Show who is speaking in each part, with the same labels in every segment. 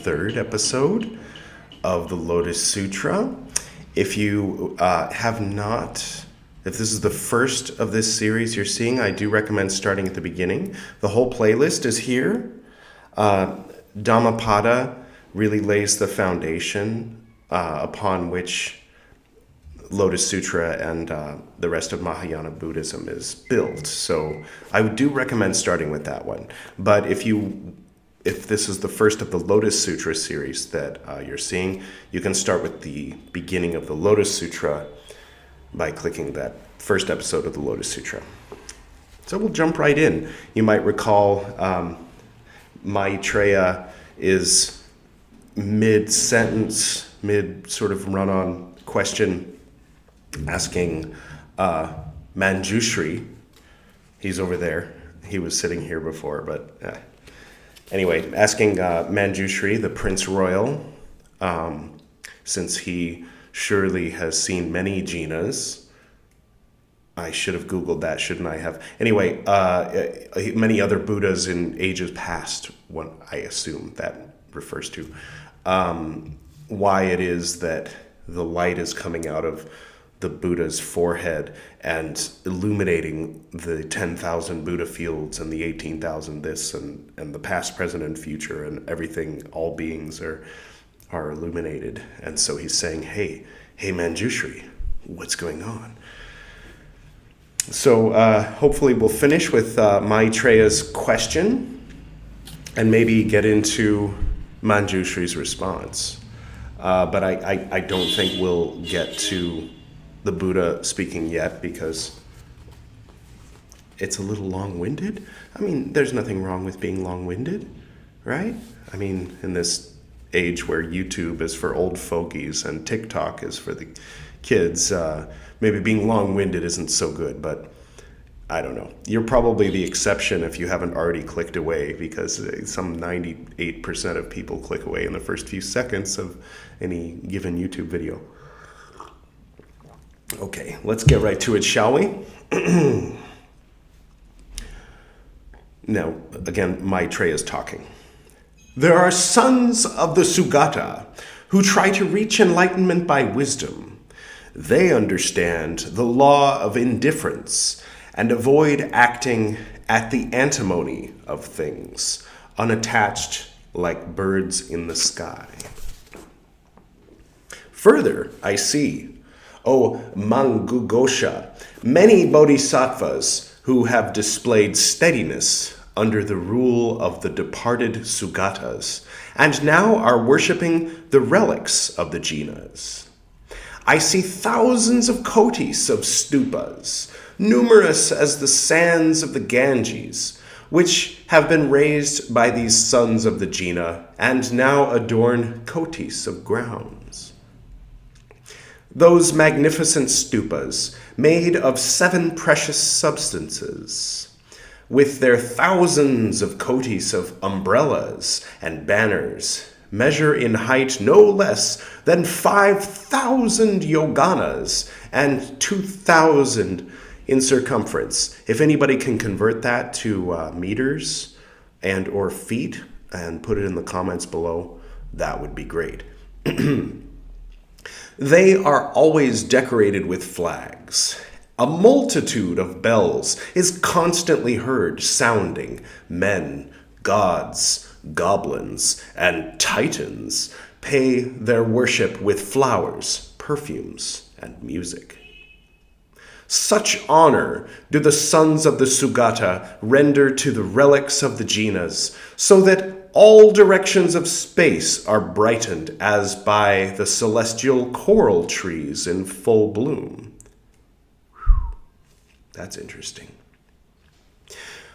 Speaker 1: third episode of the Lotus Sutra. If you if this is the first of this series you're seeing, I do recommend starting at the beginning. The whole playlist is here. Dhammapada really lays the foundation upon which Lotus Sutra and the rest of Mahayana Buddhism is built. So I do recommend starting with that one. But if this is the first of the Lotus Sutra series that you're seeing, you can start with the beginning of the Lotus Sutra by clicking that first episode of the Lotus Sutra. So we'll jump right in. You might recall Maitreya is mid-sentence, mid sort of run-on question, asking Manjushri. He's over there. He was sitting here before, but anyway, asking Manjushri, the Prince Royal, since he surely has seen many jinas. I should have Googled that, shouldn't I have? Anyway, many other Buddhas in ages past, what I assume that refers to, why it is that the light is coming out of the Buddha's forehead and illuminating the 10,000 Buddha fields and the 18,000 this and the past, present, and future, and everything, all beings are illuminated. And so he's saying, hey Manjushri, what's going on? So hopefully we'll finish with Maitreya's question and maybe get into Manjushri's response. But I don't think we'll get to the Buddha speaking yet because it's a little long-winded. I mean, there's nothing wrong with being long-winded, right? I mean, in this age where YouTube is for old fogies and TikTok is for the kids, maybe being long-winded isn't so good, but I don't know. You're probably the exception if you haven't already clicked away, because some 98% of people click away in the first few seconds of any given YouTube video. Okay, let's get right to it, shall we? Now, again, Maitreya is talking. There are sons of the Sugata who try to reach enlightenment by wisdom. They understand the law of indifference and avoid acting at the antimony of things, unattached like birds in the sky. Further, I see, O Mangughosha, many bodhisattvas who have displayed steadiness under the rule of the departed Sugatas, and now are worshipping the relics of the jinas. I see thousands of kotis of stupas, numerous as the sands of the Ganges, which have been raised by these sons of the jina, and now adorn kotis of grounds. Those magnificent stupas, made of 7 precious substances, with their thousands of kotis of umbrellas and banners, measure in height no less than 5,000 yoganas and 2,000 in circumference. If anybody can convert that to meters and or feet and put it in the comments below, that would be great. They are always decorated with flags. A multitude of bells is constantly heard sounding. Men, gods, goblins, and titans pay their worship with flowers, perfumes, and music. Such honor do the sons of the Sugata render to the relics of the jinas, so that all directions of space are brightened as by the celestial coral trees in full bloom. That's interesting.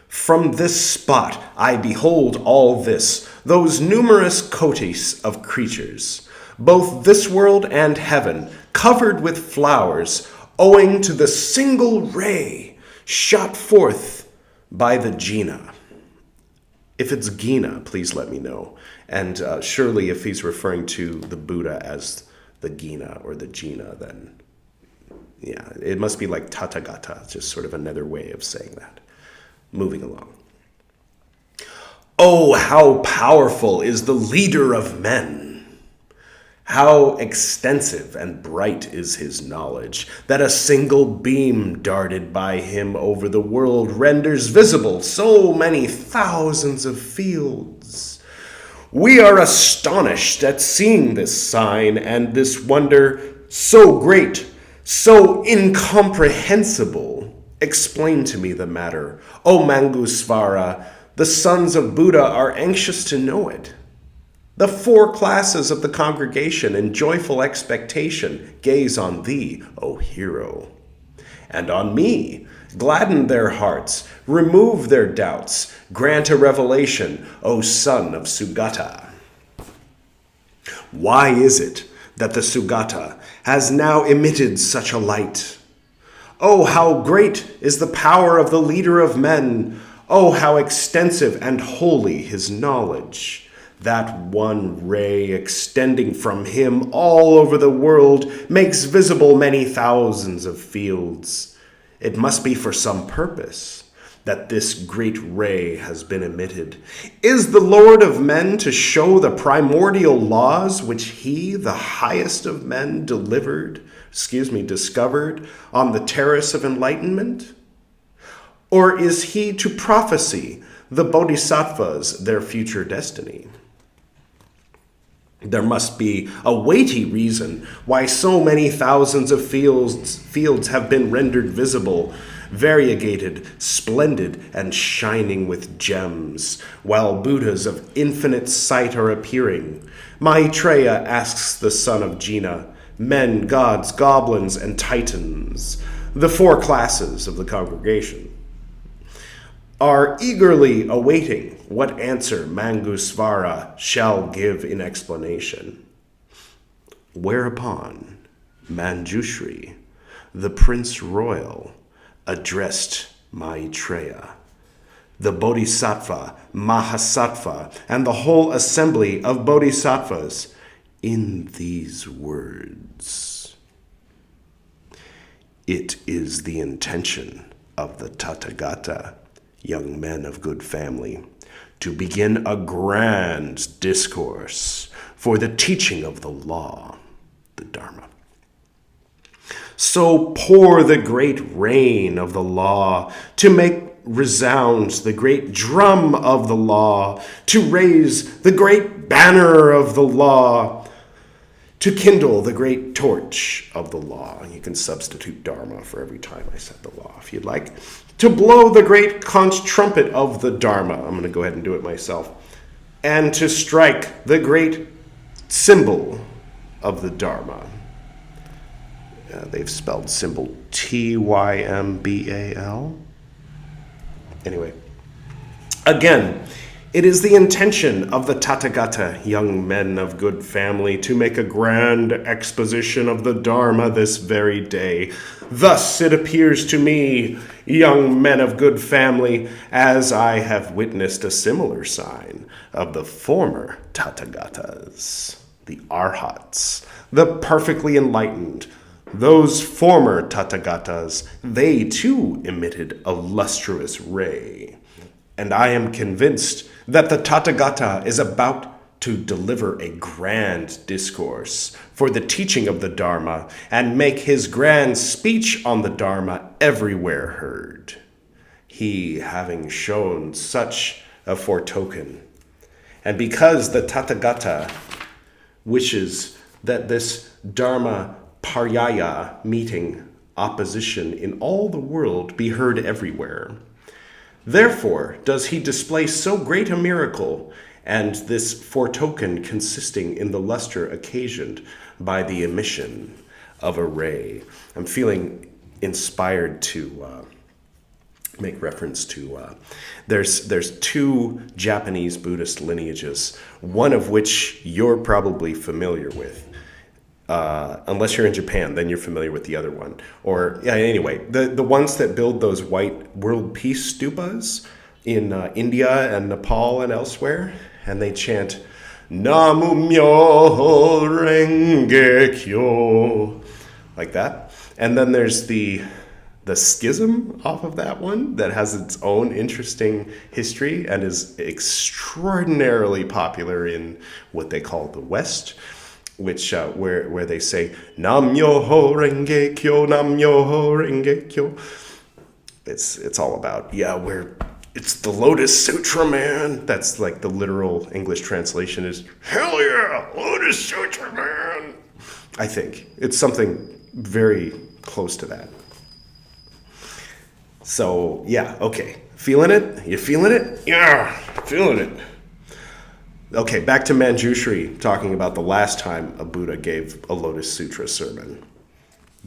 Speaker 1: From this spot I behold all this, those numerous kotis of creatures, both this world and heaven, covered with flowers, owing to the single ray shot forth by the jina. If it's Gina, please let me know. And surely if he's referring to the Buddha as the Gina or the Jina, then yeah, it must be like Tathagata, just sort of another way of saying that. Moving along. Oh, how powerful is the leader of men! How extensive and bright is his knowledge, that a single beam darted by him over the world renders visible so many thousands of fields. We are astonished at seeing this sign and this wonder so great, so incomprehensible. Explain to me the matter, O Mangusvara. The sons of Buddha are anxious to know it. The 4 classes of the congregation in joyful expectation gaze on thee, O hero. And on me, gladden their hearts, remove their doubts, grant a revelation, O son of Sugata. Why is it that the Sugata has now emitted such a light? Oh, how great is the power of the leader of men! Oh, how extensive and holy his knowledge! That one ray extending from him all over the world makes visible many thousands of fields. It must be for some purpose that this great ray has been emitted. Is the Lord of men to show the primordial laws which he, the highest of men, discovered on the terrace of enlightenment? Or is he to prophesy the bodhisattvas their future destiny? There must be a weighty reason why so many thousands of fields have been rendered visible, variegated, splendid, and shining with gems, while Buddhas of infinite sight are appearing. Maitreya asks the son of Jina, men, gods, goblins, and titans, the 4 classes of the congregation, are eagerly awaiting what answer Mangusvara shall give in explanation. Whereupon Manjushri, the Prince Royal, addressed Maitreya, the Bodhisattva, Mahasattva, and the whole assembly of Bodhisattvas in these words. It is the intention of the Tathagata, young men of good family, to begin a grand discourse for the teaching of the law, the Dharma. So pour the great rain of the law to make resound the great drum of the law, to raise the great banner of the law, to kindle the great torch of the law. You can substitute Dharma for every time I said the law if you'd like. To blow the great conch trumpet of the Dharma. I'm going to go ahead and do it myself. And to strike the great symbol of the Dharma. They've spelled symbol T-Y-M-B-A-L. Anyway, again, it is the intention of the Tathagata, young men of good family, to make a grand exposition of the Dharma this very day. Thus it appears to me, young men of good family, as I have witnessed a similar sign of the former Tathagatas, the Arhats, the perfectly enlightened. Those former Tathagatas, they too emitted a lustrous ray. And I am convinced that the Tathagata is about to deliver a grand discourse for the teaching of the Dharma and make his grand speech on the Dharma everywhere heard. He having shown such a foretoken. And because the Tathagata wishes that this Dharma Paryaya meeting, opposition in all the world, be heard everywhere. Therefore does he display so great a miracle, and this foretoken consisting in the luster occasioned by the emission of a ray. I'm feeling inspired to make reference to, there's 2 Japanese Buddhist lineages, one of which you're probably familiar with. Unless you're in Japan, then you're familiar with the other one. Or anyway, the ones that build those white world peace stupas in India and Nepal and elsewhere, and they chant Namu Myo Renge Kyo like that. And then there's the the schism off of that one that has its own interesting history and is extraordinarily popular in what they call the West, which where they say Nam Myoho Renge Kyo, Nam Myoho Renge Kyo. It's all about it's the Lotus Sutra, man. That's like the literal English translation is hell yeah, Lotus Sutra, man. I think it's something very close to that. So yeah, okay, feeling it? You feeling it? Yeah, feeling it. Okay, back to Manjushri, talking about the last time a Buddha gave a Lotus Sutra sermon,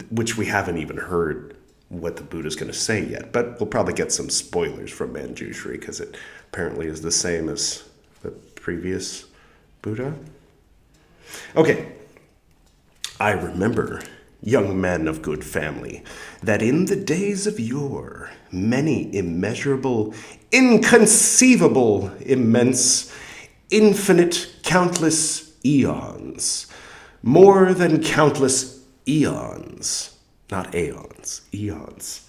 Speaker 1: which we haven't even heard what the Buddha's going to say yet, but we'll probably get some spoilers from Manjushri because it apparently is the same as the previous Buddha. Okay. I remember, young men of good family, that in the days of yore, many immeasurable, inconceivable, immense, infinite, countless eons, more than countless eons, not aeons, eons.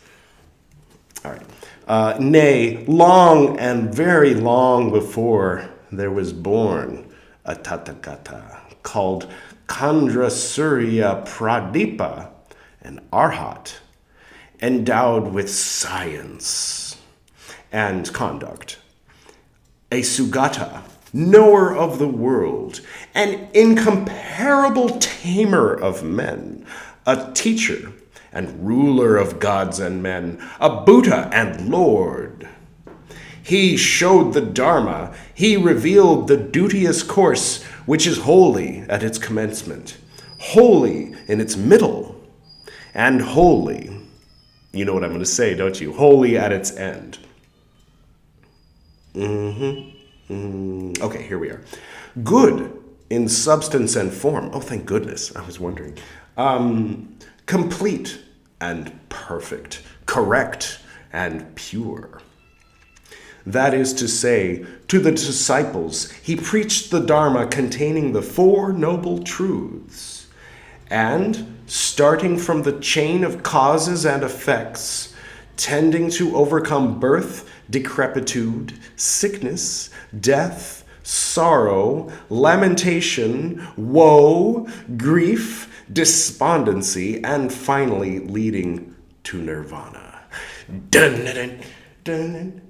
Speaker 1: All right. Nay, long and very long before there was born a Tathagata called Chandrasurya Pradipa, an Arhat, endowed with science and conduct, a Sugata, knower of the world, an incomparable tamer of men, a teacher and ruler of gods and men, a Buddha and Lord. He showed the Dharma, he revealed the duteous course, which is holy at its commencement, holy in its middle, and holy, you know what I'm going to say, don't you? Holy at its end. Okay, here we are. Good in substance and form. Oh, thank goodness. I was wondering. Complete and perfect, correct and pure. That is to say, to the disciples, he preached the Dharma containing the Four Noble Truths. And, starting from the chain of causes and effects, tending to overcome birth, decrepitude, sickness, death, sorrow, lamentation, woe, grief, despondency, and finally leading to nirvana. Dun, dun, dun, dun.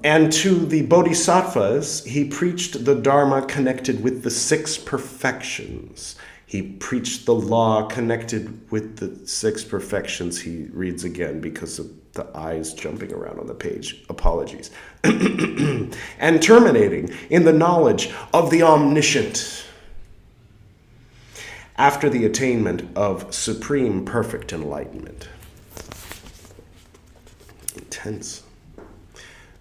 Speaker 1: And to the bodhisattvas, he preached the Dharma connected with the six perfections. He preached the law connected with the six perfections. He reads again because of the eyes jumping around on the page. Apologies. And terminating in the knowledge of the omniscient. After the attainment of supreme perfect enlightenment. Intense.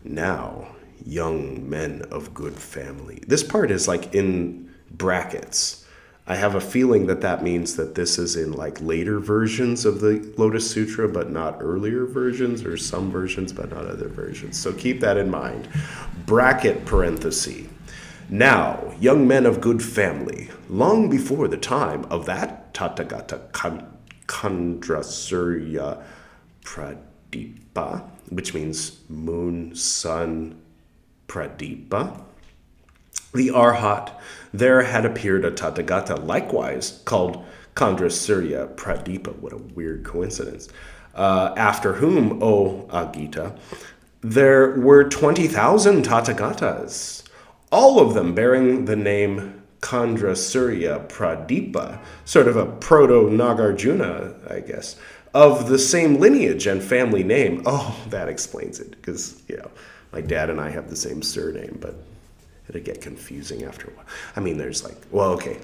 Speaker 1: Now, young men of good family. This part is like in brackets. I have a feeling that that means that this is in like later versions of the Lotus Sutra, but not earlier versions, or some versions, but not other versions. So keep that in mind. Bracket parenthesis. Now, young men of good family, long before the time of that Tathagata Chandrasurya Pradipa, which means moon, sun, Pradipa, the Arhat, there had appeared a Tathagata likewise called Chandrasurya Pradipa. What a weird coincidence. After whom, O Agita, there were 20,000 Tathagatas, all of them bearing the name Chandrasurya Pradipa, sort of a proto-Nagarjuna, I guess, of the same lineage and family name. Oh, that explains it, because, my dad and I have the same surname, but it'd get confusing after a while. I mean, there's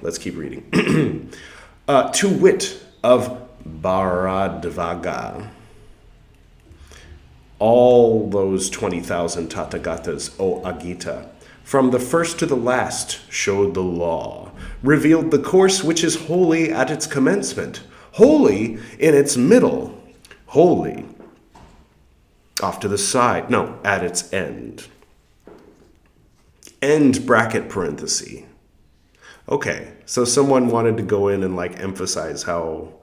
Speaker 1: let's keep reading. To wit, of Bharadvaja, all those 20,000 Tathagatas, O Agita, from the first to the last showed the law, revealed the course which is holy at its commencement, holy in its middle, holy off to the side, no, at its end. End bracket parenthesis. Okay, so someone wanted to go in and emphasize how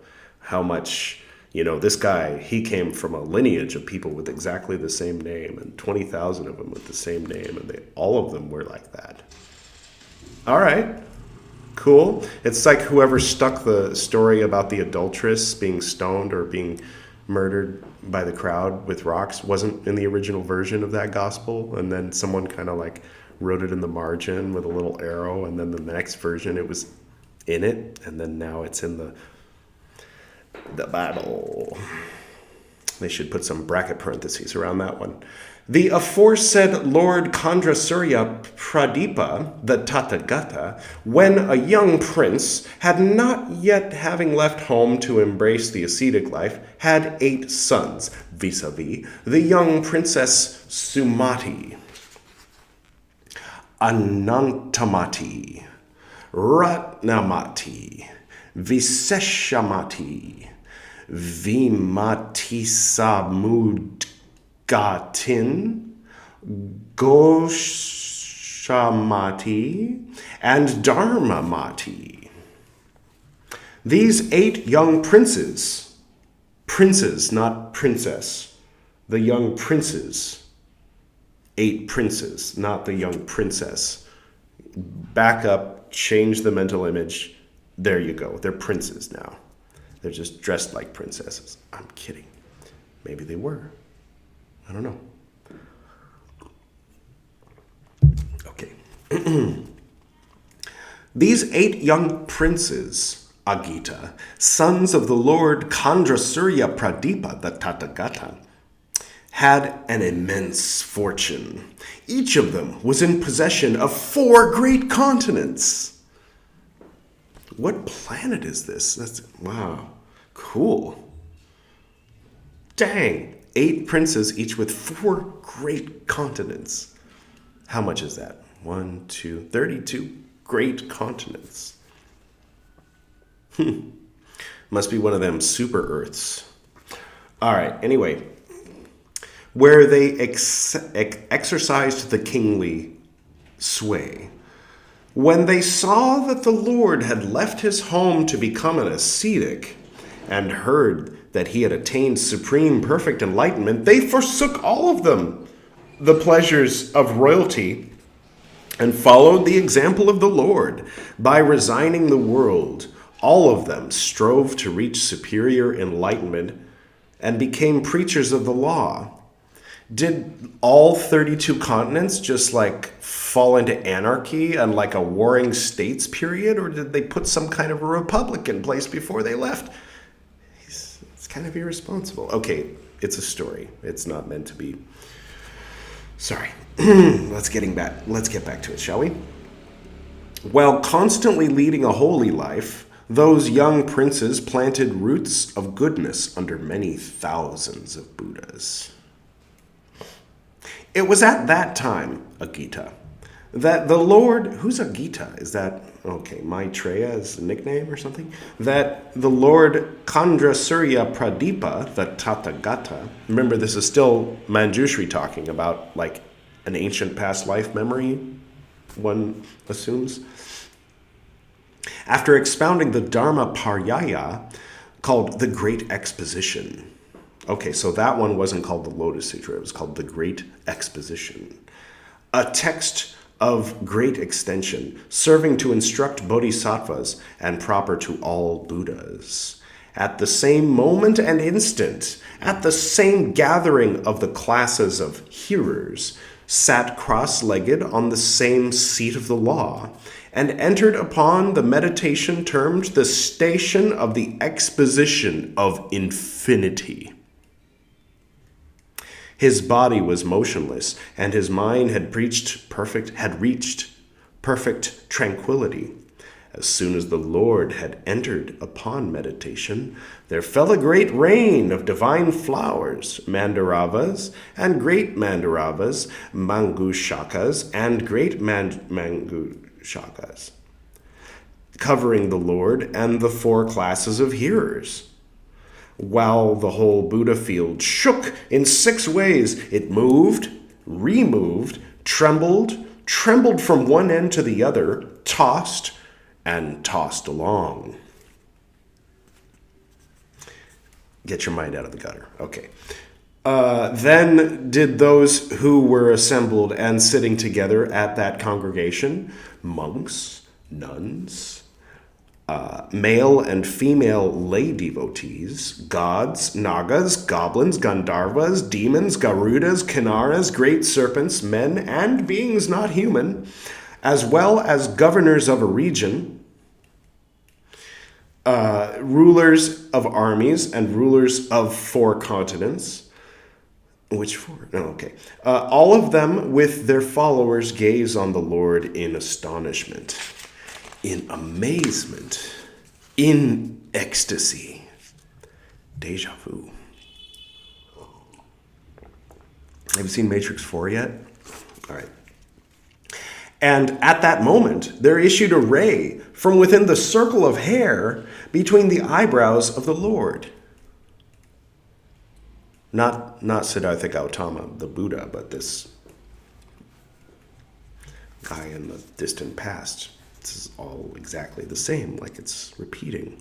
Speaker 1: much This guy, he came from a lineage of people with exactly the same name, and 20,000 of them with the same name, and all of them were like that. All right, cool. It's like whoever stuck the story about the adulteress being stoned or being murdered by the crowd with rocks wasn't in the original version of that gospel, and then someone kind of like wrote it in the margin with a little arrow, and then the next version it was in it, and then now it's in the Bible. They should put some bracket parentheses around that one. The aforesaid Lord Chandrasurya Pradipa, the Tathagata, when a young prince, had not yet having left home to embrace the ascetic life, had 8 sons, vis-a-vis the young princess Sumati, Anantamati, Ratnamati, Viseshamati, Vimatisamudgatin, Goshamati, and Dharmamati. These 8 young princes, not princess, the young princes, 8 princes, not the young princess. Back up, change the mental image. There you go. They're princes now. They're just dressed like princesses. I'm kidding. Maybe they were. I don't know. Okay. These 8 young princes, Agita, sons of the Lord Chandrasurya Pradipa, the Tathagata, had an immense fortune. Each of them was in possession of 4 great continents. What planet is this? Wow, cool. Dang, 8 princes, each with 4 great continents. How much is that? 1, 2, 32 great continents. Must be one of them super Earths. All right, anyway. Where they exercised the kingly sway. When they saw that the Lord had left his home to become an ascetic, and heard that he had attained supreme perfect enlightenment, they forsook all of them, the pleasures of royalty, and followed the example of the Lord. By resigning the world, all of them strove to reach superior enlightenment and became preachers of the law. Did all 32 continents just like fall into anarchy and like a warring states period, or did they put some kind of a republic in place before they left? It's kind of irresponsible. Okay, it's a story. It's not meant to be. Sorry. Let's get back to it, shall we? While constantly leading a holy life, those young princes planted roots of goodness under many thousands of Buddhas. It was at that time, Agita, that the Lord, who's Agita? Is that, okay, Maitreya is a nickname or something? That the Lord Chandrasurya Pradipa, the Tathagata, remember this is still Manjushri talking about like an ancient past life memory, one assumes. After expounding the Dharma Paryaya, called the Great Exposition. Okay, so that one wasn't called the Lotus Sutra, it was called the Great Exposition. A text of great extension, serving to instruct bodhisattvas and proper to all Buddhas. At the same moment and instant, at the same gathering of the classes of hearers, sat cross-legged on the same seat of the law, and entered upon the meditation termed the station of the exposition of infinity. His body was motionless, and his mind had reached perfect tranquility. As soon as the Lord had entered upon meditation, there fell a great rain of divine flowers, mandaravas, and great mandaravas, mangushakas, and great mangushakas, covering the Lord and the 4 classes of hearers. While the whole Buddha field shook in 6 ways, it moved, removed, trembled from one end to the other, tossed, and tossed along. Get your mind out of the gutter. Okay. Then did those who were assembled and sitting together at that congregation, monks, nuns, male and female lay devotees, gods, nagas, goblins, gandharvas, demons, garudas, kinnaras, great serpents, men and beings not human, as well as governors of a region, rulers of armies and rulers of 4 continents. Which 4? No, okay. All of them with their followers gaze on the Lord in astonishment, in amazement, in ecstasy. Deja vu. Have you seen Matrix 4 yet? All right. And at that moment, there issued a ray from within the circle of hair between the eyebrows of the Lord. Not Siddhartha Gautama, the Buddha, but this guy in the distant past. This is all exactly the same, like it's repeating.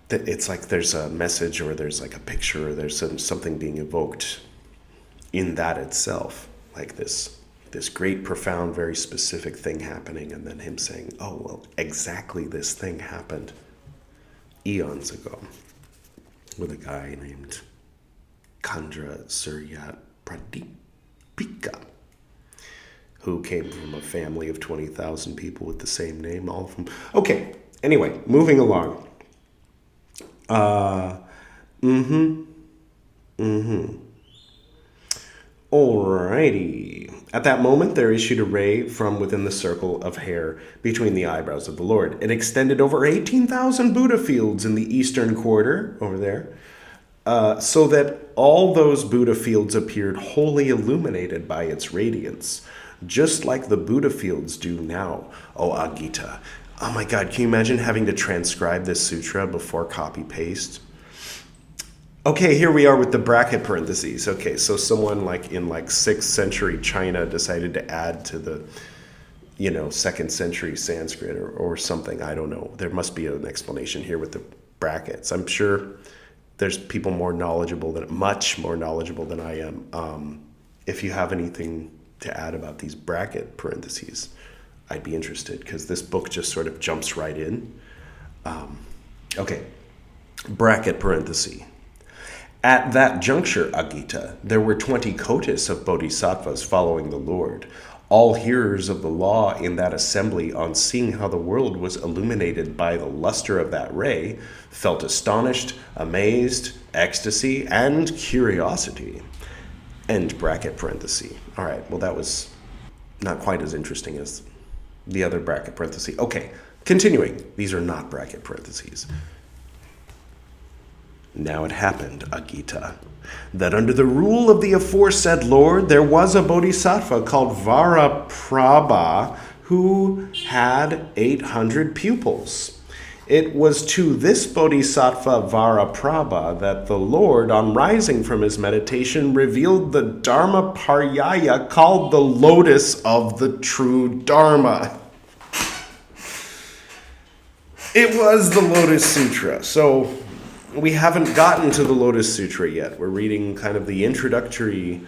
Speaker 1: It's like there's a message or there's like a picture or there's something being evoked in that itself, like this great, profound, very specific thing happening, and then him saying, oh, well, exactly this thing happened eons ago with a guy named Khandra Suryat Pradipika, who came from a family of 20,000 people with the same name, all of them. Okay, anyway, moving along. Alrighty. At that moment, there issued a ray from within the circle of hair between the eyebrows of the Lord. It extended over 18,000 Buddha fields in the eastern quarter, over there, so that all those Buddha fields appeared wholly illuminated by its radiance, just like the Buddha fields do now, O Agita. Oh my God, can you imagine having to transcribe this sutra before copy-paste? Okay, here we are with the bracket parentheses. Okay, so someone like in 6th century China decided to add to the, 2nd century Sanskrit or something. I don't know. There must be an explanation here with the brackets. I'm sure there's people much more knowledgeable than I am. If you have anything to add about these bracket parentheses, I'd be interested because this book just sort of jumps right in. Okay, bracket parenthesis. At that juncture, Agita, there were 20 kotis of bodhisattvas following the Lord. All hearers of the law in that assembly, on seeing how the world was illuminated by the luster of that ray, felt astonished, amazed, ecstasy, and curiosity. End bracket parenthesis. All right, well, that was not quite as interesting as the other bracket parenthesis. Okay, continuing. These are not bracket parentheses. Now it happened, Agita, that under the rule of the aforesaid Lord, there was a bodhisattva called Varaprabha who had 800 pupils. It was to this bodhisattva Varaprabha that the Lord, on rising from his meditation, revealed the Dharma Paryaya called the Lotus of the True Dharma. It was the Lotus Sutra. So we haven't gotten to the Lotus Sutra yet. We're reading kind of the introductory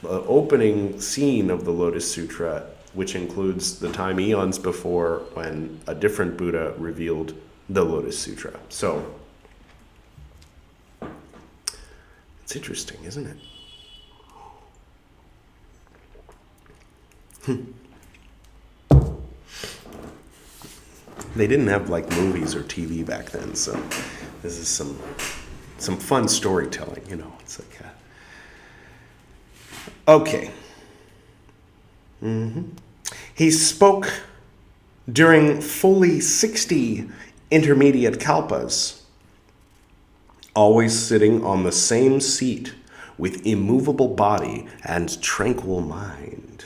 Speaker 1: opening scene of the Lotus Sutra, which includes the time eons before when a different Buddha revealed the Lotus Sutra. So it's interesting, isn't it? They didn't have movies or TV back then, so this is some fun storytelling, It's like okay. He spoke during fully 60 intermediate kalpas, always sitting on the same seat with immovable body and tranquil mind.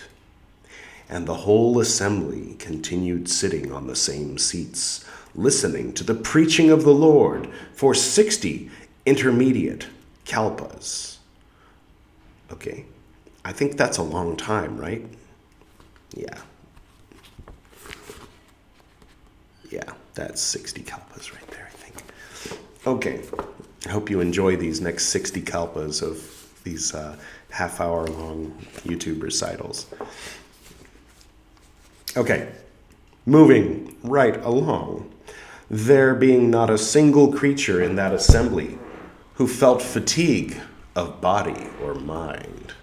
Speaker 1: And the whole assembly continued sitting on the same seats, listening to the preaching of the Lord for 60 intermediate kalpas. Okay, I think that's a long time, right? Yeah, that's 60 kalpas right there, I think. Okay, I hope you enjoy these next 60 kalpas of these half-hour-long YouTube recitals. Okay, moving right along. There being not a single creature in that assembly who felt fatigue of body or mind.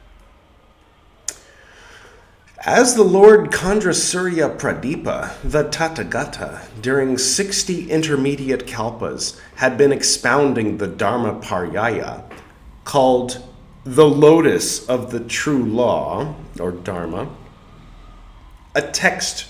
Speaker 1: As the Lord Chandrasurya Pradipa, the Tathagata, during 60 intermediate kalpas, had been expounding the Dharma Paryaya, called the Lotus of the True Law, or Dharma, a text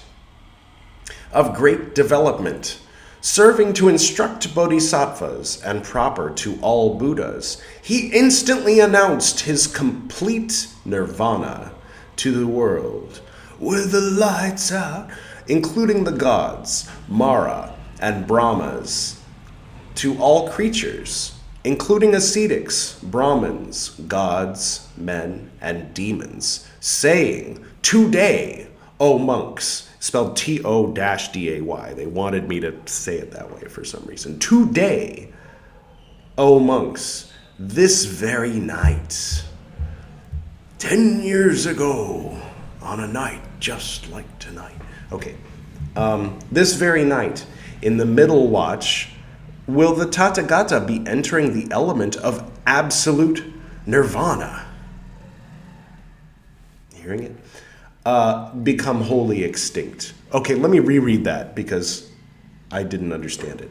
Speaker 1: of great development, serving to instruct bodhisattvas and proper to all Buddhas, he instantly announced his complete nirvana to the world, with the lights out, including the gods, Mara and Brahmas, to all creatures, including ascetics, Brahmins, gods, men, and demons, saying, "Today, O monks," spelled T-O-D-A-Y. They wanted me to say it that way for some reason. "Today, O monks, this very night, 10 years ago, on a night just like tonight." Okay. This very night, in the middle watch, will the Tathagata be entering the element of absolute nirvana? Hearing it? Become wholly extinct. Okay, let me reread that because I didn't understand it.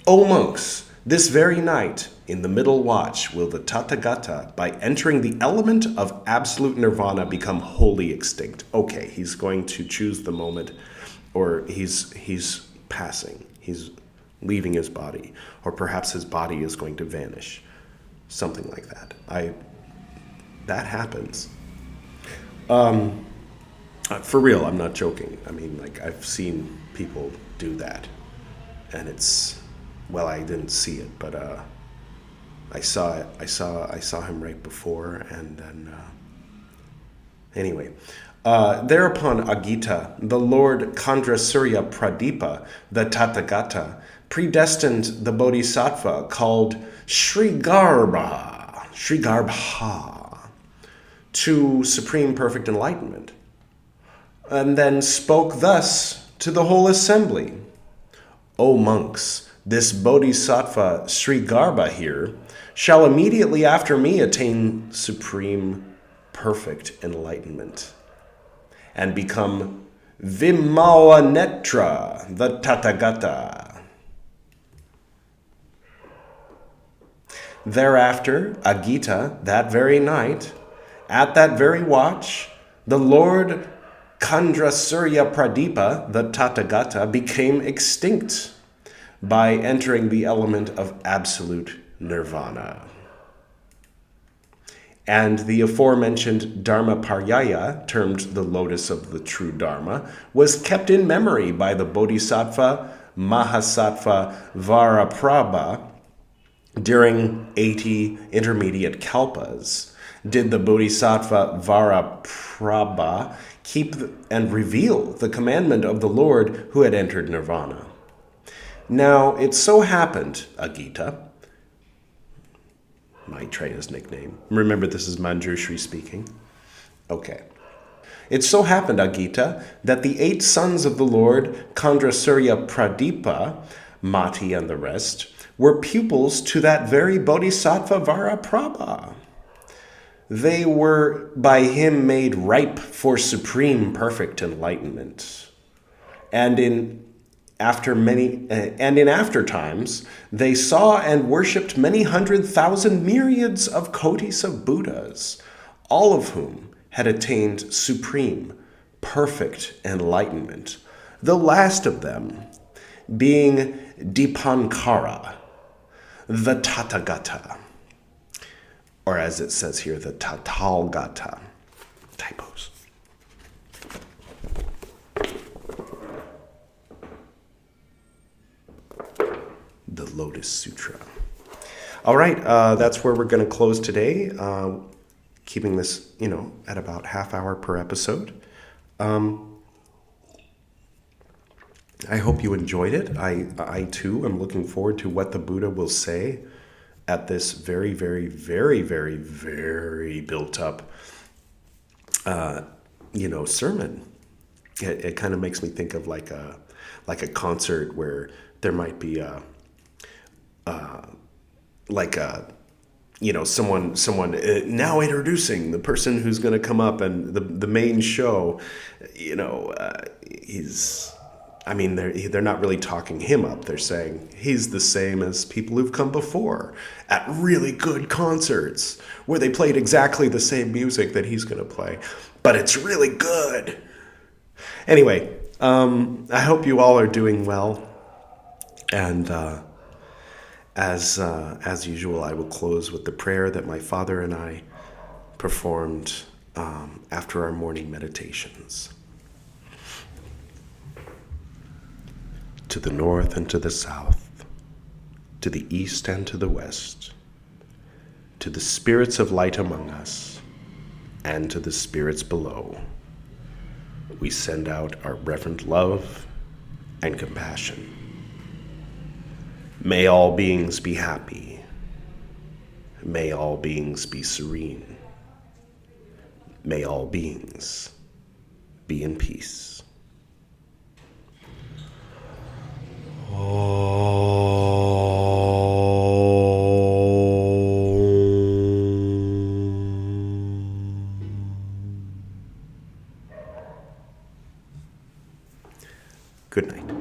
Speaker 1: "O monks, this very night, in the middle watch, will the Tathagata, by entering the element of absolute nirvana, become wholly extinct." Okay, he's going to choose the moment, or he's passing. He's leaving his body, or perhaps his body is going to vanish. Something like that. That happens. For real, I'm not joking. I mean, like, I've seen people do that, and it's, well, I didn't see it, but I saw it. I saw him right before, and then anyway. Thereapon Agita, the Lord Chandrasurya Pradipa, the Tathagata, predestined the Bodhisattva called Srigarbha to supreme perfect enlightenment, and then spoke thus to the whole assembly: "O monks, this Bodhisattva Srigarbha here shall immediately after me attain supreme perfect enlightenment and become Vimalanetra, the Tathagata. Thereafter, Agita, that very night, at that very watch, the Lord Chandrasurya Pradipa, the Tathagata, became extinct by entering the element of absolute nirvana. And the aforementioned Dharma Paryaya, termed the Lotus of the True Dharma, was kept in memory by the Bodhisattva Mahasattva Varaprabha during 80 intermediate kalpas. Did the Bodhisattva Varaprabha keep and reveal the commandment of the Lord who had entered nirvana. Now, it so happened, Agita, Maitreya's nickname. Remember, this is Manjushri speaking. Okay. It so happened, Agita, that the 8 sons of the Lord, Chandrasurya Pradipa, Mati and the rest, were pupils to that very Bodhisattva Varaprabha. They were by him made ripe for supreme perfect enlightenment. And in after times, they saw and worshipped many 100,000 myriads of kotis of Buddhas, all of whom had attained supreme, perfect enlightenment, the last of them being Dipankara, the Tathagata, or as it says here, the Tathagata. Typos. The Lotus Sutra. All right, that's where we're going to close today, keeping this, at about half hour per episode. I hope you enjoyed it. I too am looking forward to what the Buddha will say at this very, very, very, very, very built up, sermon. It kind of makes me think of like a concert where there might be someone now introducing the person who's going to come up, and the main show, they're not really talking him up. They're saying he's the same as people who've come before at really good concerts where they played exactly the same music that he's going to play, but it's really good. Anyway, I hope you all are doing well, and as usual, I will close with the prayer that my father and I performed after our morning meditations. To the north and to the south, to the east and to the west, to the spirits of light among us, and to the spirits below, we send out our reverent love and compassion. May all beings be happy. May all beings be serene. May all beings be in peace. Good night.